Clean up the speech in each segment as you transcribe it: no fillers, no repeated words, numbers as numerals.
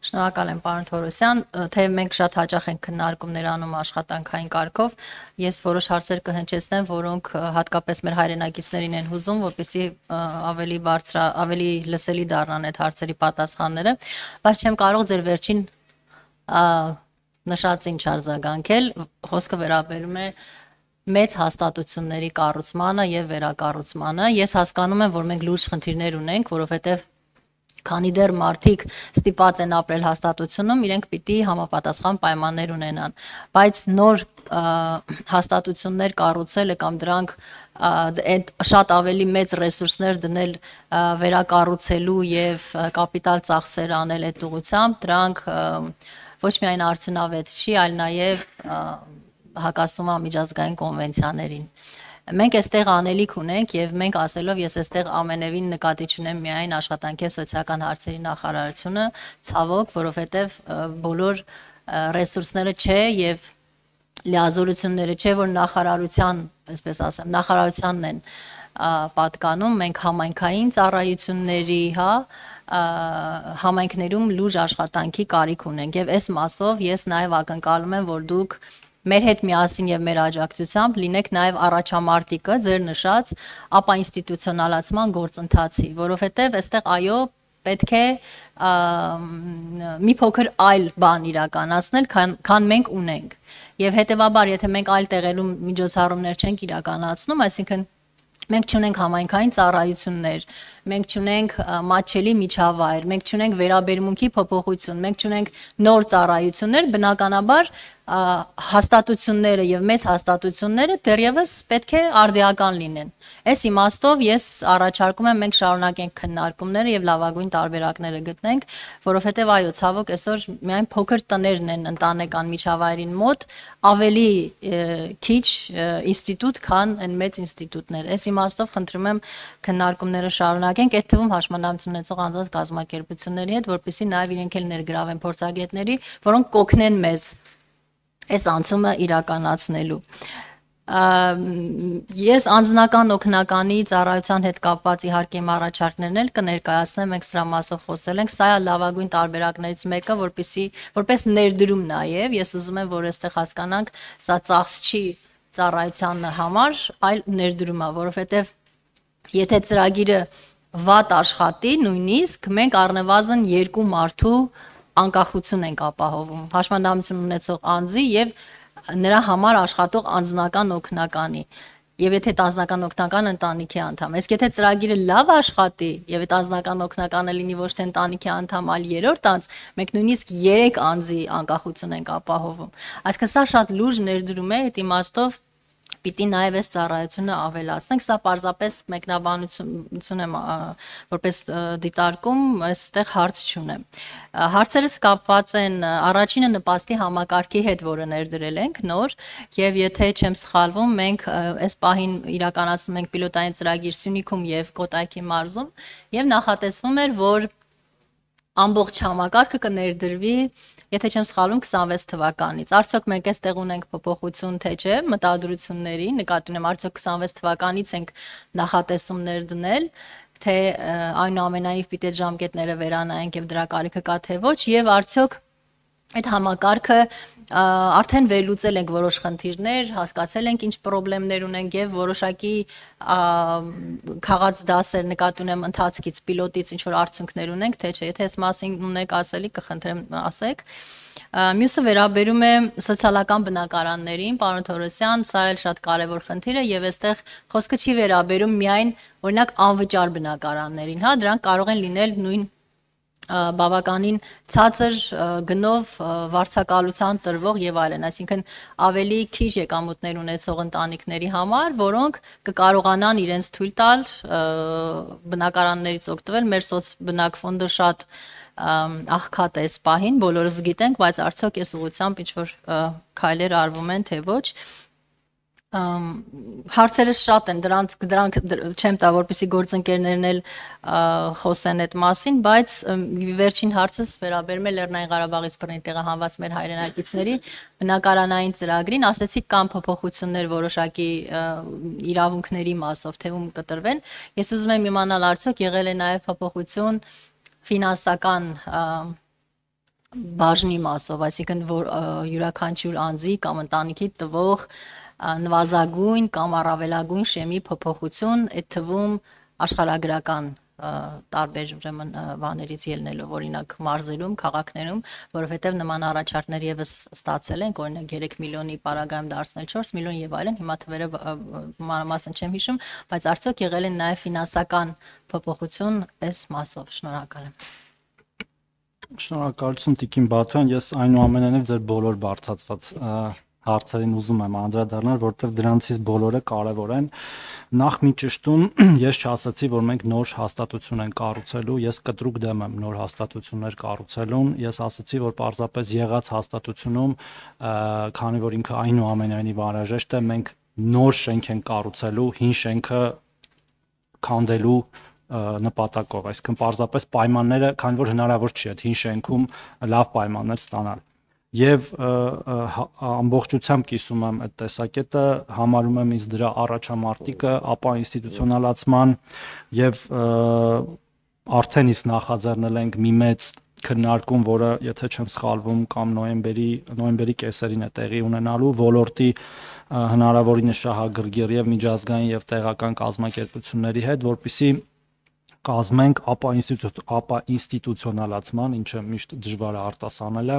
Շնորհակալ եմ, պարոն Թորոսյան, թե մենք շատ հաճախ ենք քննարկումներ անում աշխատանքային կարգով, ես որոշ հարցեր կհնչեցնեմ, որոնք հատկապես մեր հայրենակիցներին են հուզում, որպեսզի ավելի լսելի դառնան այդ հարցերի պատասխանները, բայց չեմ կարող ձեր վերջին նշածին չարձագանքել, խոսքը վերաբերում է մեծ հաստատությունների կառուցմանը եւ վերակառուցմանը։ Ես հասկանում եմ, որ մենք լուրջ խնդիրներ ունենք, որովհետեւ քանի դեռ մարդիկ ստիպված են ապրել հաստատությունում, իրենք պիտի համապատասխան պայմաններ ունենան, բայց նոր հաստատություններ կառուցելը կամ դրանք շատ ավելի մեծ ռեսուրսներ դնել վերակառուցելու եւ կապիտալ ծախսեր անել այդ ուղղությամբ, դրանք ոչ միայն արդյունավետ չի, այլ նաեւ հակասում է միջազգային կոնվենցիաներին։ Մենք այստեղ անելիք ունենք եւ մենք ասելով ես այստեղ ամենևին նկատի չունեմ միայն աշխատանքի եւ սոցիալական հարցերի նախարարությունը, ցավոք, որովհետեւ բոլոր ռեսուրսները չէ եւ լիազորությունները չէ, որ նախարարության, այսպես ասեմ, նախարարությանն են պատկանում, մենք համայնքային ծառայությունների, համայնքներում լուրջ աշխատանքի կարիք ունենք եւ այս մասով ես նաեւ ակնկալում եմ, որ դուք մեր հետ միասին եւ մեր աջակցությամբ լինեք նաեւ առաջամարտիկը ձեր նշած ապաինստիտուցիոնալացման գործընթացի, որովհետեւ այստեղ այո պետք է մի փոքր այլ բան իրականացնել, քան մենք ունենք եւ հետեւաբար եթե մենք այլ տեղերում միջոցառումներ չենք իրականացնում, այսինքն մենք չունենք համայնքային ծառայություններ, մենք չունենք մատչելի միջավայր, մենք չունենք վերաբերմունքի փոփոխություն, մենք չունենք նոր ծառայություններ, բնականաբար հաստատությունները եւ մեծ հաստատությունները դեռևս պետք է արդիական լինեն։ Այս իմաստով ես առաջարկում եմ մենք շարունակենք քննարկումները եւ լավագույն տարբերակները գտնենք, որովհետեւ այո, ցավոք այսօր միայն փոքր տներն են ընտանեկան միջավայրին մոտ ավելի քիչ ինստիտուտ, քան այն մեծ ինստիտուտներ։ Այս իմաստով խնդրում եմ քննարկումները շարունակենք, այդ թվում հաշմանդամություն ունեցող անձանց կազմակերպությունների հետ, որպեսզի նաեւ իրենք էլ ներգրավեն փորձագետների, որոնք կօգնեն մեզ այս անցումը իրականացնելու։ Ես անձնական օգնականի ծառայության հետ կապված իհարկե իմ առաջարկներն էլ կներկայացնեմ, մենք սրա մասով խոսել ենք, սա է լավագույն տարբերակներից մեկը, որպես ներդրում նաև, ես ուզում եմ, որ այստեղ հասկանանք, սա ծախս չի ծառայության համար, այլ ներդրում է, որովհետև եթե ծրագիրը վատ աշխատի, նույնիսկ մենք առնվազն 2 մարդու անկախություն ենք ապահովում, հաշմանդամություն ունեցող անձի եւ նրա համար աշխատող անձնական օգնականի եւ եթե այդ անձնական օգնականը ընտանիքի անդամ, իսկ եթե ծրագիրը լավ աշխատի եւ այդ անձնական օգնականը լինի ոչ թե ընտանիքի անդամ, այլ երրորդ անձ, մենք նույնիսկ 3 անձի անկախություն ենք ապահովում, այսինքն սա շատ լուրջ ներդրում է, այդ իմաստով պիտի նաև այս ծառայությունը ավելացնենք, սա պարզապես մեկնաբանություն եմ որպես դիտարկում, այստեղ հարց չունեմ։ Հարցերս կապված են առաջինը նպաստի համակարգի հետ, որը ներդրել ենք նոր, եւ եթե չեմ սխալվում, մենք այս պահին իրականացնում ենք պիլոտային ծրագիր Սյունիքում եւ Կոտայքի մարզում, եւ նախատեսվում էր, որ ամբողջ համակարգը կներդրվի, եթե չեմ սխալվում 26 թվականից։ Արդյոք մենք այստեղ ունենք փոփոխություն, թե չէ, մտադրությունների, նկատի ունեմ, արդյոք 26 թվականից ենք նախատեսումներ դնել, թե այնուամենայնիվ պիտի այդ ժամկետները վերանայենք եւ դրա կարիքը կա թե ոչ, եւ արդյոք այդ համակարգը արդեն վերլուծել ենք որոշ խնդիրներ, հասկացել ենք ինչ խնդիրներ ունենք եւ որոշակի քաղաց դասեր նկատի ունեմ ընթացքից պիլոտից ինչ որ արդյունքներ ունենք, թե չէ, եթե այս մասին ունեք ասելիք, կխնդրեմ ասեք։ Մյուսը վերաբերում է սոցիալական բնակարաններին, պարոն Թորոսյան, սա էլ շատ կարևոր խնդիր է եւ այստեղ խոսքը չի վերաբերում միայն օրինակ անվճար բնակարաններին, հա, դրանք կարող են լինել նույն բավականին ցածր գնով վարձակալության տրվող եւ այլն, այսինքն ավելի քիչ եկամուտներ ունեցող ընտանիքների համար, որոնք կկարողանան իրենց թույլ տալ բնակարաններից օգտվել, մեր սոցբնակֆոնդը շատ աղքատ է այս պահին, բոլորս գիտենք, բայց արդյոք այս ուղղությամբ ինչ որ քայլեր արվում են, թե ոչ։ Հարցերս շատ են, դրանք չեմ տա, որպեսզի գործընկերներն էլ խոսեն այդ մասին, բայց վերջին հարցս վերաբերում է Լեռնային Ղարաբաղից բռնի տեղահանված մեր հայրենակիցների բնակարանային ծրագրին, ասեցիք կան փոփոխություններ որոշակի իրավունքների մասով, թե ում կտրվեն։ Ես ուզում եմ իմանալ արդյոք եղել է նաև փոփոխություն ֆինանսական բաժնի մասով, այսինքն որ յուրաքանչյուր անձի կամ ընտանիքի տվող նվազագույն կամ առավելագույն շեմի փոփոխություն, այդ թվում աշխարհագրական տարբեր ուրեմն բաներից ելնելով, օրինակ մարզերում, քաղաքներում, որովհետև նման առաջարկներ եւս ստացել են, օրինակ 3 միլիոնի պարագայում դարձնել 4 միլիոն եւ այլն, հիմա թվերը մանրամասն չեմ հիշում, բայց արդյոք եղել են նաեւ ֆինանսական փոփոխություն այս մասով։ Շնորհակալ եմ։ Շնորհակալություն Տիկին Բաթյան, ես այնուամենայնիվ ձեր բոլոր բարձրացված հարցերին ուզում եմ անդրադառնալ, որտեղ դրանցից բոլորը կարևոր են։ Նախ մի ճշտում, ես չասացի, որ մենք նոր հաստատություն ենք կառուցելու, ես կտրուկ դեմ եմ նոր հաստատություններ կառուցելուն, ես ասացի, որ պարզապես եղած հաստատությունում, քանի որ ինքը այնուամենայնիվ անհրաժեշտ է, մենք նոր շենք ենք կառուցելու, հին շենքը քանդելու նպատակով, այսինքն պարզապես պայմանները, քանի որ հնարավոր չի այդ հին շենքում լավ պայմաններ ստանալ։ Եվ ամբողջությամբ կիսում եմ այդ տեսակետը, համարում եմ ինձ դրա առաջամարտիկը, ապա ինստիտուցիոնալացման եւ արդեն իսկ նախաձեռնել ենք մի մեծ քննարկում, որը, եթե չեմ սխալվում, կամ նոյեմբերի կեսերին է տեղի ունենալու ոլորտի հնարավորինս շահագրգիռ եւ միջազգային եւ տեղական կազմակերպությունների հետ, որպեսզի կազմենք ապա ինստիտուցիոնալացման, ինչը միշտ դժվար է արտասանել է,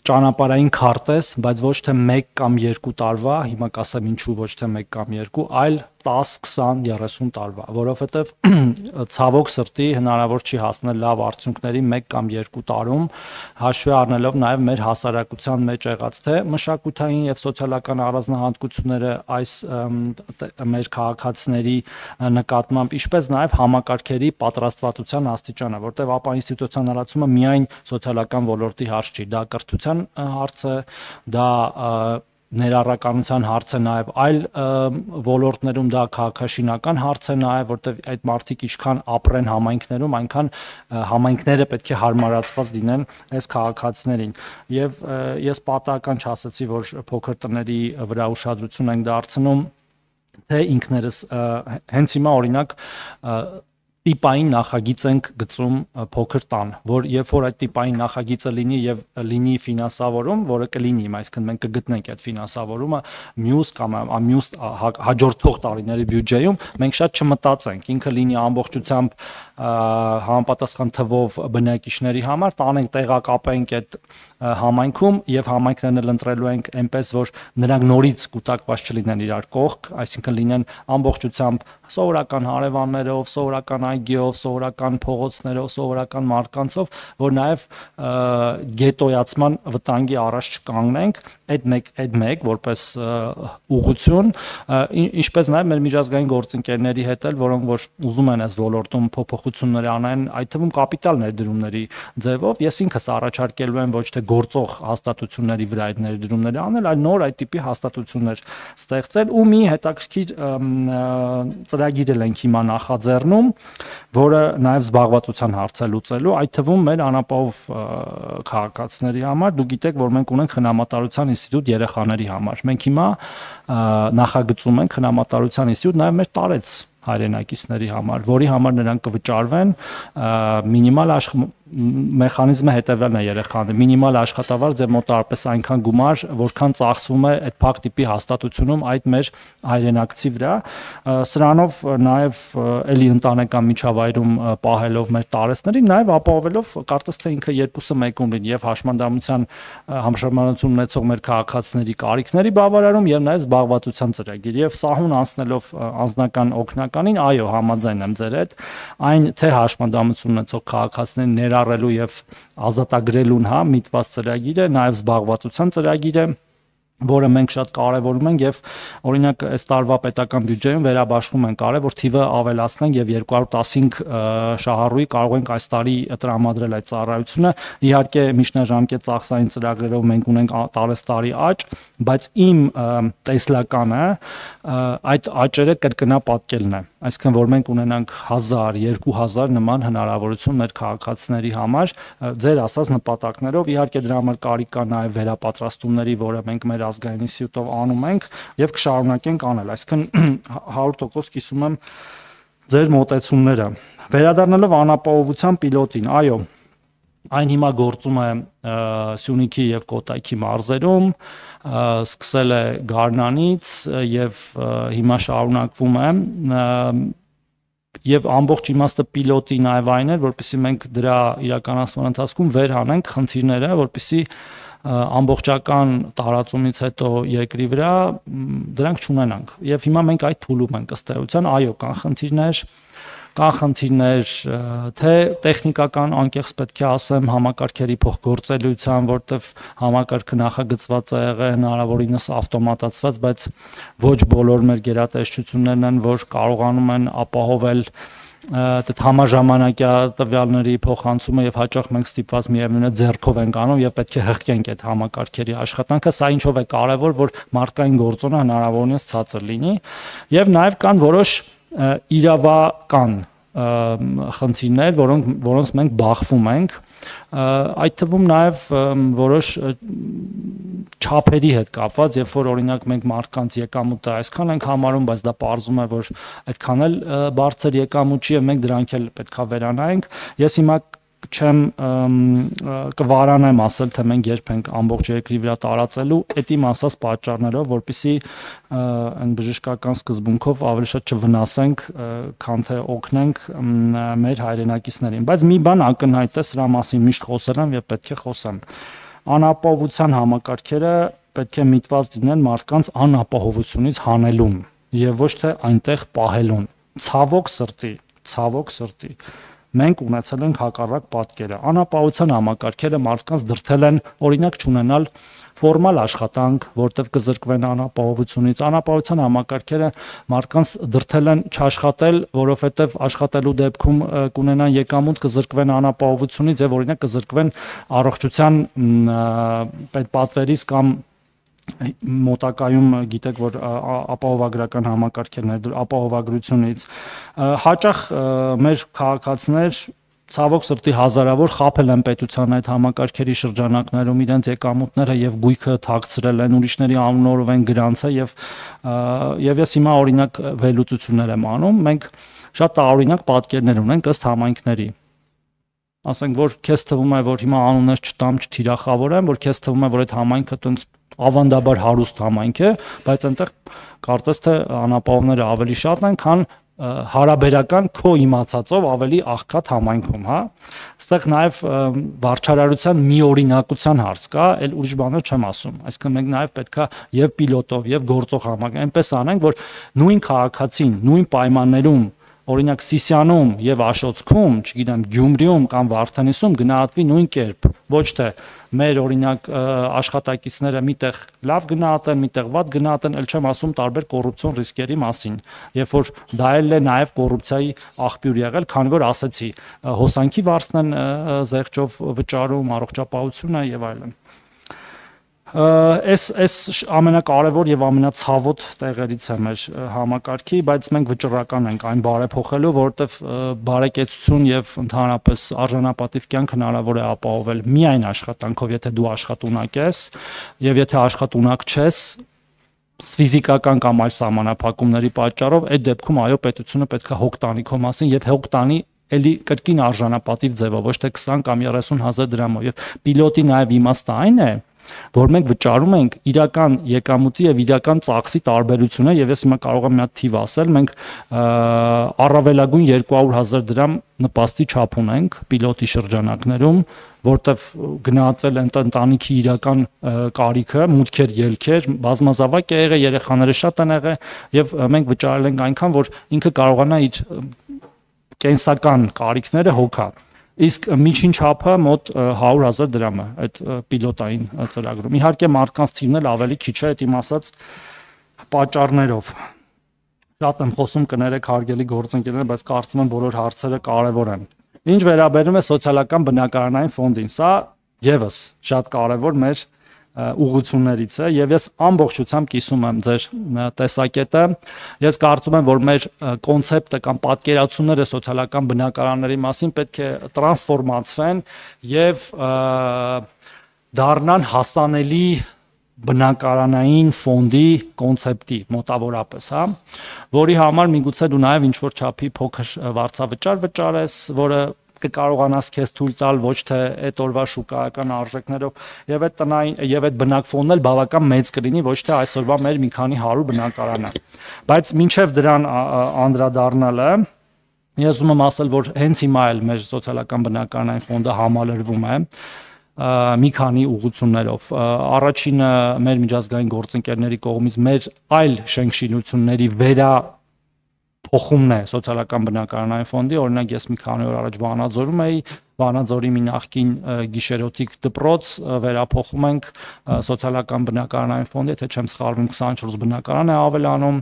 ճանապարհային քարտեզ, բայց ոչ թե 1 կամ 2 տարվա, հիմա կասեմ ինչու ոչ թե 1 կամ 2, այլ 10, 20, 30 տարվա, որովհետև ցավոք սրտի հնարավոր չի հասնել լավ արդյունքների 1 կամ 2 տարում, հաշվի առնելով նաև մեր հասարակության մեջ եղած թե մշակութային եւ սոցիալական առանձնահատկությունները այս մեր քաղաքացիների նկատմամբ, ինչպես նաև համակարգերի պատրաստվածության աստիճանը, որտեղ ապա ինստիտուցիոնալացումը միայն սոցիալական ոլորտի հարց չի, դա կրթության հարց է, դա ներառականության հարց է նաև այլ ոլորտներում, դա քաղաքաշինական հարց է նաև, որտեղ այդ մարդիկ ինչքան ապրեն համայնքներում, այնքան համայնքները պետք է հարմարացված լինեն այս քաղաքացիներին։ Եվ ես պատահական չասացի, որ փոքր տների վրա ուշադրություն ենք դարձնում, թե ինքներս հենց հիմա օրինակ տիպային նախագիծ ենք գծում փոքր տան, որ երբ որ այդ տիպային նախագիծը լինի եւ լինի ֆինանսավորում, որը կլինի, այսինքն մենք կգտնենք այդ ֆինանսավորումը մյուս կամ մյուս հաջորդող տարիների բյուջեում, մենք շատ չմտածենք, ինքը լինի ամբողջությամբ համապատասխան թվով բնակիչների համար, տանենք տեղակապենք այդ համայնքում եւ համայնքներն էլ ընտրելու ենք այնպես, որ նրանք նորից կուտակված չլինեն իրար կողք, այսինքն լինեն ամբողջությամբ սովորական հարևաններով, սովորական այգիով, սովորական փողոցներով, սովորական մարդկանցով, որ նաև գետոյացման վտանգի առաջ չկանգնենք, այդ մեկ որպես ուղղություն, ինչպես նաև մեր միջազգային գործընկերների հետ էլ, որոնք որ ուզում են այս ոլորտում փոփոխություններ անեն, այդ թվում կապիտալ ներդրումների ձևով, ես ինքս առաջարկելու եմ ոչ թե գործող հաստատությունների վրա այդ ներդրումները անել, այլ նոր այդ տիպի հաստատություններ ստեղծել ու մի հետաքրքիր ծրագիր ենք հիմա նախաձեռնում, որը նաև զբաղվածության հարց է լուծելու, այդ թվում մեր անապահով քաղաքացիների համար, դուք գիտեք, որ մենք ունենք խնամատարության ինստիտուտ երեխաների համար։ Մենք հիմա նախագծում ենք խնամատարության ինստիտուտ նաև մեր տարեց հայրենակիցների համար, որի համար նրանք կվճարվեն մինիմալ մեխանիզմը հետևելն է երեխաների մինիմալ աշխատավարձ եւ մոտարապես այնքան գումար, որքան ծախսվում է այդ փակ տիպի հաստատությունում այդ մեր հայրենակցի վրա, սրանով նաեւ էլի ընտանեկան միջավայրում պահելով մեր տարեցներին, նաեւ ապահովելով կարծես թե ինքը երկուսը մեկում լինի եւ հաշմանդամության համշարժանություն ունեցող մեր քաղաքացիների կարիքների բավարարում եւ նաեւ զբաղվածության ծրագիր եւ սահուն անցնելով անձնական օգնականին, այո, համաձայն եմ ձեր հետ, այն թե հաշմանդամություն ունեցող քաղաքացիներին ներառելու եւ ազատագրելուն միտված ծրագիր է, նաեւ զբաղվածության ծրագիր է, որը մենք շատ կարևորում ենք եւ օրինակ այս տարվա պետական բյուջեում վերաբաշխում ենք արել, որ թիվը ավելացնենք եւ 215 շահառուի կարող ենք այս տարի տրամադրել այդ ծառայությունը։ Իհարկե միջնաժամկետ ծախսային ծրագրերով մենք ունենք տարեստարի աճ, բայց իմ տեսլականը այդ աճերը կրկնապատկելն է, այսինքն որ մենք ունենանք 1000, 2000 նման հնարավորություն մեր քաղաքացիների համար ձեր ասած նպատակներով, իհարկե դրա համար կարիք կա նաեւ վերապատրաստումների, որը մենք մեր ազգային ինստիտուտով անում ենք եւ կշարունակենք անել, այսինքն 100% կիսում եմ ձեր մոտեցումները։ Վերադառնալով անապահովության պիլոտին, այո, Այն հիմա գործում է Սյունիքի եւ Կոտայքի մարզերում, սկսել է Գառնանից եւ հիմա շարունակվում է եւ ամբողջ իմաստը պիլոտի նաեւ այն էր, որպեսզի մենք դրա իրականացման ընթացքում վեր հանենք խնդիրները, որպեսզի ամբողջական տարածումից հետո երկրի վրա դրանք չունենանք։ Եվ հիմա մենք այդ փուլում ենք ըստ էության, այո, կան խնդիրներ, թե տեխնիկական անկեղծ պետք է ասեմ համակարգերի փոխգործելիության, որտեվ համակարգը նախագծված է եղել հնարավորինս ավտոմատացված, բայց ոչ բոլոր մեր գերատեսչություններն են, որ կարողանում են ապահովել այդ համաժամանակյա տվյալների փոխանցումը եւ հաճախ մենք ստիպված միևնույն է ձեռքով ենք անում եւ պետք է հղկենք այդ համակարգերի աշխատանքը, սա ինչով է կարեւոր, որ մարդկային գործոնը հնարավորինս ցածր լինի եւ նաեւ կան որոշ իրավական խնդիրներ, որոնց մենք բախվում ենք, այդ թվում նաև որոշ չափերի հետ կապված, երբ որ օրինակ մենք մարդկանց եկամուտը այսքան ենք համարում, բայց դա պարզում է, որ այդքան էլ բարձր եկամուտ չի եւ մենք դրանք էլ պետքա վերանայենք։ Ես հիմա չեմ կվարանեմ ասել, թե մենք երբ ենք ամբողջ երկրի վրա տարածելու, այդ իմ ասած պատճառներով, որպեսզի այն բժշկական սկզբունքով ավելի շատ չվնասենք, քան թե օգնենք մեր հայրենակիցներին։ Բայց մի բան ակնհայտ է, սրա մասին միշտ խոսել եմ եւ պետք է խոսեմ։ Անապահովության համակարգերը պետք է միտված լինեն մարդկանց անապահովությունից հանելուն եւ ոչ թե այնտեղ պահելուն։ Ցավոք սրտի մենք ունեցել ենք հակառակ պատկերը։ Անապահովության համակարգերը մարդկանց դրդել են օրինակ չունենալ ֆորմալ աշխատանք, որտեղ կզրկվեն անապահովությունից։ Անապահովության համակարգերը մարդկանց դրդել են չաշխատել, որովհետև աշխատելու դեպքում կունենան եկամուտ, կզրկվեն անապահովությունից եւ օրինակ կզրկվեն առողջության պատվերից կամ մոտակայում գիտեք որ ապահովագրական համակարգերն ապահովագրությունից հաճախ մեր քաղաքացիներ ցավոք սրտի հազարավոր խաբել են պետության այդ համակարգերի շրջանակներում իրենց եկամուտները եւ գույքը թաքցրել են ուրիշների անունով են գրանցել եւ ես հիմա օրինակ վերլուծություններ եմ անում մենք շատ տարօրինակ պատկերներ ունենք ըստ համայնքների ասենք որ քեզ թվում է որ հիմա անուններ չտամ չթիրախավորեմ որ քեզ թվում է որ այդ համայնքը տենց ավանդաբար հարուստ համայնք է, բայց այնտեղ կարծես թե անապահովները ավելի շատ են, քան հարաբերական քո իմացածով ավելի աղքատ համայնքում, հա։ Այստեղ նաև վարչարարության միօրինակության հարց կա, այլ ուրիշ բաներ չեմ ասում։ Այսինքն մենք նաև պետքա եւ պիլոտով եւ գործող համակարգ այնպես անենք, որ նույն քաղաքացին, նույն պայմաններում օրինակ Սիսիանում եւ Աշոտսկում, չգիտեմ, Գյումրիում կամ Վարդենիսում գնահատվի նույն կերպ, ոչ թե մեր օրինակ աշխատակիցները միտեղ լավ գնահատեն, միտեղ վատ գնահատեն, ել չեմ ասում տարբեր կոռուպցիոն ռիսկերի մասին, երբ որ դա էլ է նաեւ կոռուպցիայի աղբյուր եղել, քանի որ ասեցի, հոսանքի վարձն են զեղչով վճարում, առողջապահությունը եւ այլն։ Այս ամենակարևոր եւ ամենացավոտ տեղերից է մեր համակարգի, բայց մենք վճռական ենք այն բարեփոխելու, որովհետեւ բարեկեցություն եւ ընդհանրապես արժանապատիվ կյանք հնարավոր է ապահովել միայն աշխատանքով, եթե դու աշխատունակ ես եւ եթե աշխատունակ չես ֆիզիկական կամ այլ սահմանափակումների պատճառով, այդ դեպքում այո պետությունը պետք է հոգ տանի քո մասին եւ հոգ տանի էլի կրկին արժանապատիվ ձևով, ոչ թե 20 կամ 30,000 դրամով եւ պիլոտի նաեւ իմաստը այն է որ մենք վճարում ենք իրական եկամուտի եւ իրական ծախսի տարբերությունը եւ ես հիմա կարող եմ մի հատ թիվ ասել մենք առավելագույն 200,000 դրամ նպաստի չափ ունենք պիլոտի շրջանակներում որտեվ գնահատվել են ընտանիքի իրական կարիքը մուտքեր ելքեր բազմազավակ է եղել երեխաները շատ են եղել եւ մենք վճարել ենք այնքան որ ինքը կարողանա իր կենսական կարիքները հոգա Իսկ միջին չափը մոտ 100,000 դրամ է այդ պիլոտային ծրագրում։ Իհարկե մարդկանց թիվն էլ ավելի քիչ է, այդ իմ ասած պատճառներով։ Շատ եմ խոսում կներեք հարգելի գործընկերներ, բայց կարծում եմ բոլոր հարցերը կարևոր են։ Ինչ վերաբերում է սոցիալական բնակարանային ֆոնդին, սա եւս շատ կարևոր մեր ուղղություններից է եւ ես ամբողջությամբ կիսում եմ ձեր տեսակետը ես կարծում եմ որ մեր կոնցեպտը կամ պատկերացումները սոցիալական բնակարանների մասին պետք է տրանսֆորմացվեն եւ դառնան հասանելի բնակարանային ֆոնդի կոնցեպտի մոտավորապես, հա, որի համար միգուցե դու նաև ինչ որ չափի փոքր վարձավճար վճարես, որը կկարողանաս քեզ թույլ տալ ոչ թե այդ օրվա շուկայական արժեքներով եւ այդ տնային եւ այդ բնակվոնն էլ բավական մեծ կլինի, ոչ թե այսօրվա մեր մի քանի 100 բնակարանը։ Բայց մինչեւ դրան անդրադառնալը ես ուզում եմ ասել, որ հենց հիմա էլ մեր սոցիալական բնակարանային ֆոնդը համալրվում է մի քանի ուղղություններով։ Առաջինը մեր միջազգային գործընկերների կողմից մեր այլ շենքշինությունների փոխումն է սոցիալական բնակարանային ֆոնդի, օրինակ ես մի քանի օր առաջ Վանաձորում էի, Վանաձորի մի նախկին գիշերօթիկ դպրոց վերափոխում ենք սոցիալական բնակարանային ֆոնդի, եթե չեմ սխալվում 24 բնակարան է ավելանում,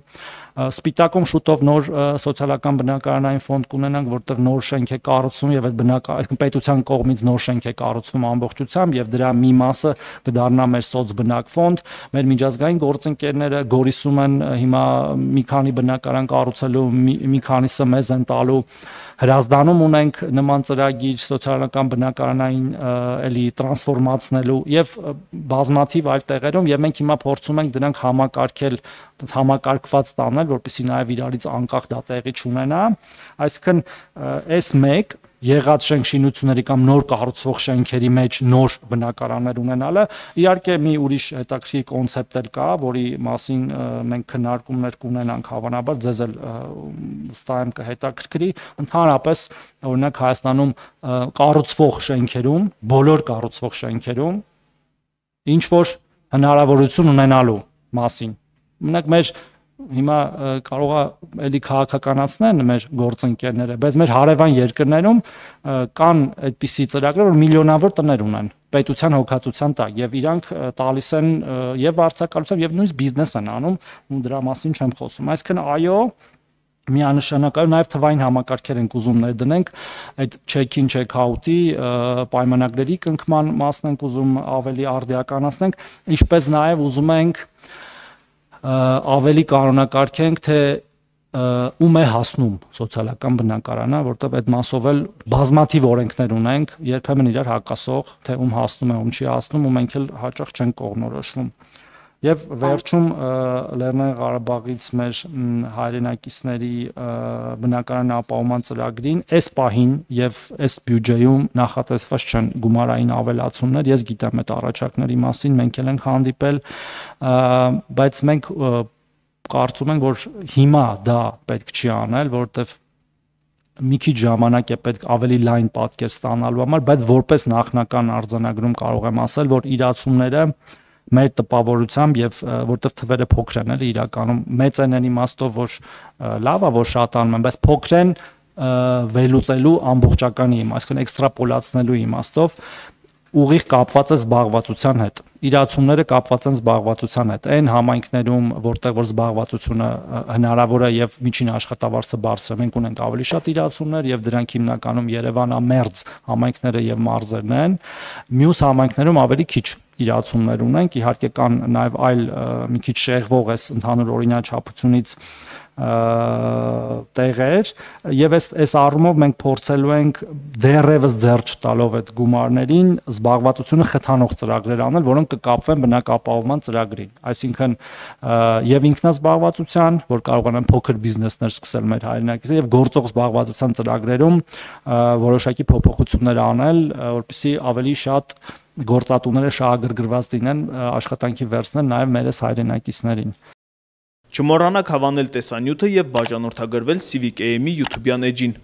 Սպիտակում շուտով նոր սոցիալական բնակարանային ֆոնդ կունենանք, որտեղ նոր շենք է կառուցվում եւ այդ պետության կողմից նոր շենք է կառուցվում ամբողջությամբ եւ դրա մի մասը կդառնա մեր սոցբնակ ֆոնդ, մեր միջազգային գործընկերները Գորիսում են հիմա մի քանի բնակարան կառուցելու, մի քանիսը մեզ են տալու Հրազդանում ունենք նման ծրագիր սոցիալական բնակարանային էլի տրանսֆորմացնելու եւ բազմաթիվ այլ տեղերում եւ մենք հիմա փորձում ենք դրանք համակարգել, համակարգված տանել, որպեսզի նաեւ իրարից անկախ դա տեղի չունենա, այսինքն այս մեկ եղած շենքշինությունների կամ նոր կառուցվող շենքերի մեջ նոր բնակարաններ ունենալը իհարկե մի ուրիշ հետաքրքիր կոնցեպտ էլ կա, որի մասին մենք քննարկումներ կունենանք հավանաբար, ձեզ էլ վստահ եմ կհետաքրքրի, ընդհանրապես օրինակ Հայաստանում կառուցվող շենքերում, բոլոր կառուցվող շենքերում ինչ որ հնարավորություն ունենալու մասին։ Մենակ մեր հիմա կարող է էլի քաղաքականացնեն մեր գործընկերները, բայց մեր հարևան երկրներում կան այդպիսի ծրագրեր, որ միլիոնավոր տներ ունեն պետության հոգացության տակ եւ իրանք տալիս են եւ վարձակալությամբ եւ նույնիսկ բիզնես են անում ու դրա մասին չեմ խոսում, այսինքն այո միանշանակորեն նաև թվային համակարգեր ենք ուզում ներդնենք այդ check-in check-out-ի պայմանագրերի կնքման մասն ենք ուզում ավելի արդիականացնենք, ինչպես նաև ուզում ենք ավելի կանոնակարգենք, թե ում է հասնում սոցիալական բնակարանը, որտեղ այդ մասով էլ բազմաթիվ օրենքներ ունենք, երբեմն իրար հակասող, թե ում հասնում է, ում չի հասնում, ու մենք էլ հաճախ չենք կողմնորոշվում։ Եվ վերջում Լեռնային Ղարաբաղից մեր հայրենակիցների բնակարան ապահովման ծրագրին այս պահին եւ այս բյուջեում նախատեսված չեն գումարային ավելացումներ, ես գիտեմ այդ առաջարկների մասին, մենք էլ ենք հանդիպել, բայց մենք կարծում ենք, որ հիմա դա պետք չի անել, որովհետեւ մի քիչ ժամանակ է պետք ավելի լայն պատկեր ստանալու համար, բայց որպես նախնական արձանագրում կարող եմ ասել, որ իրացումները մեր տպավորությամբ եւ որտեվ թվերը փոքր են էլի իրականում մեծ են այն իմաստով որ լավ է որ շատանում են բայց փոքր են վերլուծելու ամբողջականի իմաստ, այսինքն էքստրապոլացնելու իմաստով ուղիղ կապված է զբաղվածության հետ իրացումները կապված են զբաղվածության հետ այն համայնքներում որտեղ որ զբաղվածությունը հնարավոր է եւ միջին աշխատավարձը բարձր է մենք ունենք ավելի շատ իրացումներ եւ դրանք հիմնականում Երևանամերձ համայնքները եւ մարզերն են մյուս համայնքներում ավելի քիչ իրացումներ ունենք իհարկե կան նաև այլ մի քիչ շեղվող էս ընդհանուր օրինաչափությունից տեղեր եւ այս առումով մենք փորձելու ենք դեռևս ձեռ չտալով այդ գումարներին զբաղվածությունը խթանող ծրագրեր անել, որոնք կկապվեն բնակապահովման ծրագրին, այսինքն եւ ինքնազբաղվածության, որ կարողանան փոքր բիզնեսներ սկսել մեր հայրենակիցները եւ գործող զբաղվածության ծրագրերում որոշակի փոփոխություններ անել, որպեսզի ավելի շատ գործատուները շահագրգռված լինեն աշխատանքի վերցնել նաև մերս հայրենակիցներին։ Չմոռանաք հավանել տեսանյութը եւ բաժանորդագրվել Civic AM-ի YouTube-յան էջին։